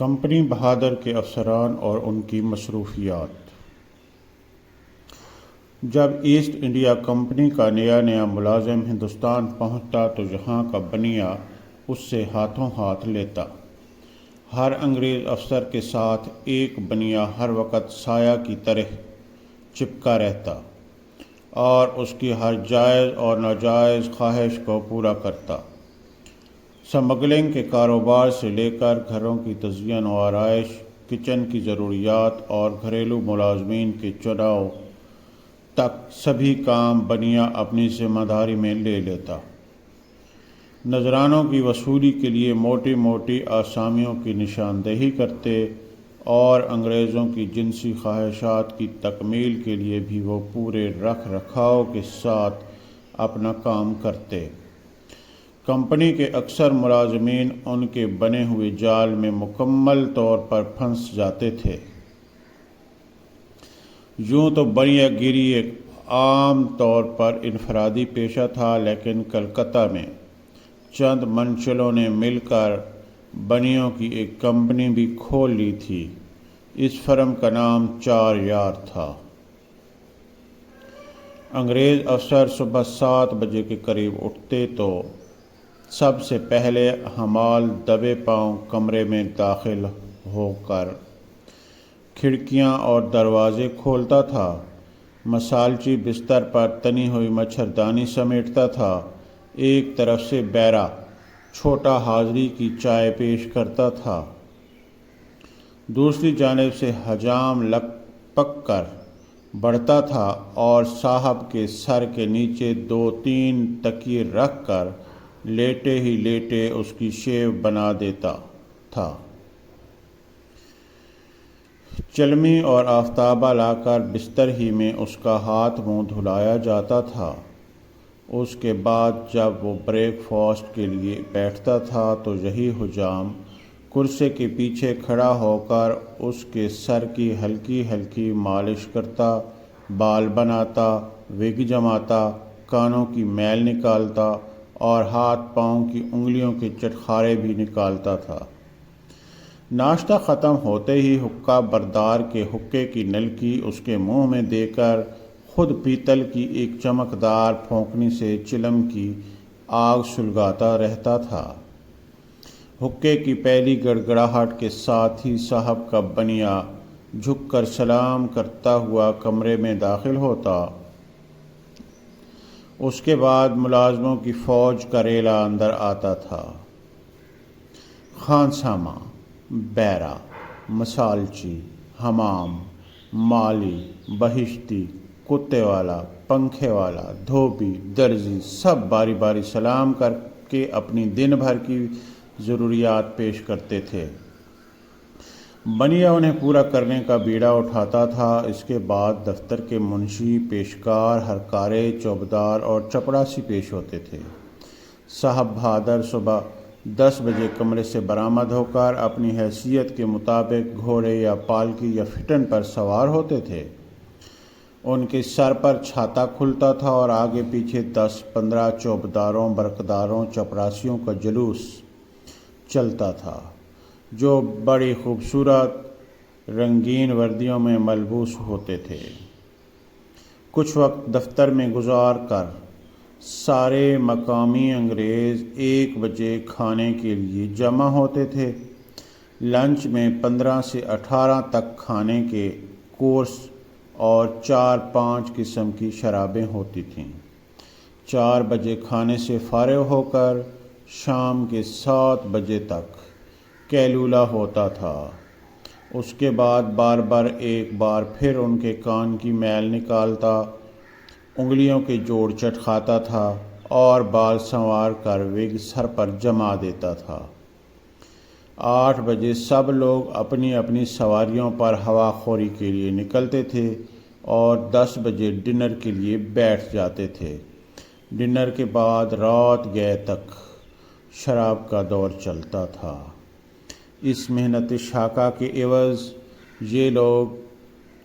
Company بہادر کے افسران اور ان کی مصروفیات۔ جب ایسٹ انڈیا کمپنی کا نیا ملازم ہندوستان پہنچتا تو یہاں کا بنیا اس سے ہاتھوں ہاتھ لیتا۔ ہر انگریز افسر کے ساتھ ایک بنیا ہر وقت سایہ کی طرح چپکا رہتا اور اس کی ہر جائز اور ناجائز خواہش کو پورا کرتا۔ سمگلنگ کے کاروبار سے لے کر گھروں کی تزئین و آرائش، کچن کی ضروریات اور گھریلو ملازمین کے چناؤ تک سبھی کام بنیا اپنی ذمہ داری میں لے لیتا۔ نذرانوں کی وصولی کے لیے موٹی موٹی آسامیوں کی نشاندہی کرتے اور انگریزوں کی جنسی خواہشات کی تکمیل کے لیے بھی وہ پورے رکھ رکھاؤ کے ساتھ اپنا کام کرتے۔ کمپنی کے اکثر ملازمین ان کے بنے ہوئے جال میں مکمل طور پر پھنس جاتے تھے۔ یوں تو بنیا گیری ایک عام طور پر انفرادی پیشہ تھا، لیکن کلکتہ میں چند منچلوں نے مل کر بنیوں کی ایک کمپنی بھی کھول لی تھی۔ اس فرم کا نام 4 یار تھا۔ انگریز افسر صبح 7 بجے کے قریب اٹھتے تو سب سے پہلے حمال دبے پاؤں کمرے میں داخل ہو کر کھڑکیاں اور دروازے کھولتا تھا، مسالچی بستر پر تنی ہوئی مچھردانی سمیٹتا تھا، ایک طرف سے بیرا چھوٹا حاضری کی چائے پیش کرتا تھا، دوسری جانب سے حجام لپک کر بڑھتا تھا اور صاحب کے سر کے نیچے 2-3 تکیے رکھ کر لیٹے ہی لیٹے اس کی شیو بنا دیتا تھا۔ چلمی اور آفتابہ لا کر بستر ہی میں اس کا ہاتھ منہ دھلایا جاتا تھا۔ اس کے بعد جب وہ بریک فاسٹ کے لیے بیٹھتا تھا تو یہی حجام کرسی کے پیچھے کھڑا ہو کر اس کے سر کی ہلکی ہلکی مالش کرتا، بال بناتا، وگ جماتا، کانوں کی میل نکالتا اور ہاتھ پاؤں کی انگلیوں کے چٹخارے بھی نکالتا تھا۔ ناشتہ ختم ہوتے ہی حقہ بردار کے حقے کی نلکی اس کے منہ میں دے کر خود پیتل کی ایک چمکدار پھونکنی سے چلم کی آگ سلگاتا رہتا تھا۔ حقے کی پہلی گڑگڑاہٹ کے ساتھ ہی صاحب کا بنیا جھک کر سلام کرتا ہوا کمرے میں داخل ہوتا۔ اس کے بعد ملازموں کی فوج کا ریلا اندر آتا تھا۔ خانسامہ، بیرا، مسالچی، حمام، مالی، بہشتی، کتے والا، پنکھے والا، دھوبی، درزی سب باری باری سلام کر کے اپنی دن بھر کی ضروریات پیش کرتے تھے۔ بنیا انہیں پورا کرنے کا بیڑا اٹھاتا تھا۔ اس کے بعد دفتر کے منشی، پیشکار، ہرکارے، چوبدار اور چپڑاسی پیش ہوتے تھے۔ صاحب بہادر صبح 10 بجے کمرے سے برآمد ہو کر اپنی حیثیت کے مطابق گھوڑے یا پالکی یا پھٹن پر سوار ہوتے تھے۔ ان کے سر پر چھاتا کھلتا تھا اور آگے پیچھے 10-15 چوبداروں، برقداروں، چپڑاسیوں کا جلوس چلتا تھا، جو بڑی خوبصورت رنگین وردیوں میں ملبوس ہوتے تھے۔ کچھ وقت دفتر میں گزار کر سارے مقامی انگریز 1 بجے کھانے کے لیے جمع ہوتے تھے۔ لنچ میں 15 سے 18 تک کھانے کے کورس اور 4-5 قسم کی شرابیں ہوتی تھیں۔ 4 بجے کھانے سے فارغ ہو کر شام کے 7 بجے تک قیلولہ ہوتا تھا۔ اس کے بعد بار ایک بار پھر ان کے کان کی میل نکالتا، انگلیوں کے جوڑ چٹکاتا تھا اور بال سنوار کر وگ سر پر جما دیتا تھا۔ 8 بجے سب لوگ اپنی اپنی سواریوں پر ہوا خوری کے لیے نکلتے تھے اور 10 بجے ڈنر کے لیے بیٹھ جاتے تھے۔ ڈنر کے بعد رات گئے تک شراب کا دور چلتا تھا۔ اس محنت شاقہ کے عوض یہ لوگ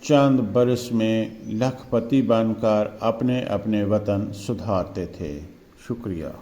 چند برس میں لکھ پتی بن کر اپنے اپنے وطن سدھارتے تھے۔ شکریہ۔